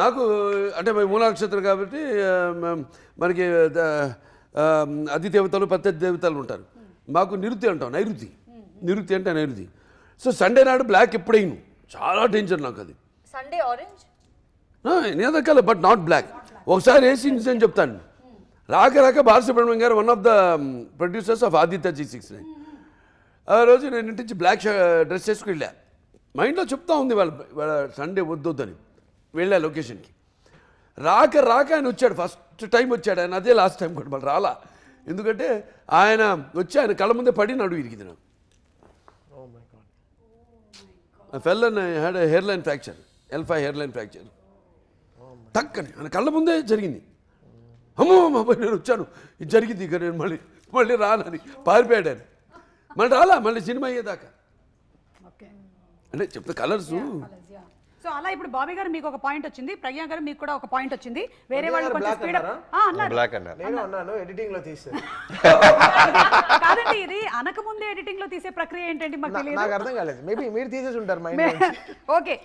నాకు అంటే మూలా నక్షత్రం కాబట్టి మనకి అధిదేవతలు ప్రత్యర్థి దేవతలు ఉంటారు. మాకు నిరుతి అంటాం, నిరుతి అంటే నైరుతి. సో సండే నాడు బ్లాక్ ఎప్పుడైనా చాలా డేంజర్ నాకు అది. సండే ఆరెంజ్ నేదకాల బట్ నాట్ బ్లాక్. ఒకసారి వేసి నిజం చెప్తాను. రాక Balasubrahmanyam garu one of the producers of Aditya G69. ఆ రోజు నేను ఇంటి నుంచి బ్లాక్ డ్రెస్ చేసుకుని వెళ్ళా. మైండ్లో చెప్తా ఉంది వాళ్ళ సండే వద్దని. వెళ్ళా లొకేషన్కి. రాక ఆయన వచ్చాడు, ఫస్ట్ టైం వచ్చాడు ఆయన. అదే లాస్ట్ టైం కూడా వాళ్ళు రాలా. ఎందుకంటే ఆయన వచ్చి ఆయన కళ్ళ ముందే పడి నడువు ఇరిగింది నాకు. Fell and had hair line fracture, L5 hair line fracture. టక్కని ఆయన కళ్ళ ముందే జరిగింది. అమ్మో నేను వచ్చాను, ఇది జరిగింది, ఇక నేను మళ్ళీ రానని పారిపోయాడు ఆయన. మళ్ళీ రాలా, మళ్ళీ సినిమా అయ్యేదాకా. అంటే చెప్తే కలర్స్. సో అలా ఇప్పుడు బాబీ గారు మీకు ఒక పాయింట్ వచ్చింది, ప్రజ్ఞా గారు మీకు కూడా ఒక పాయింట్ వచ్చింది. వేరే వాళ్ళు కొంచెం స్పీడ్ అన్నారు. నేను అన్నాను ఎడిటింగ్ లో తీసే. కాదండి, ఇది అనక ముందే ఎడిటింగ్ లో తీసే ప్రక్రియ ఏంటండి మాకు తెలియదు. నాకు అర్థం కాలేదు. మేబీ మీరు తీసేసి ఉంటారు మైండ్. ఓకే,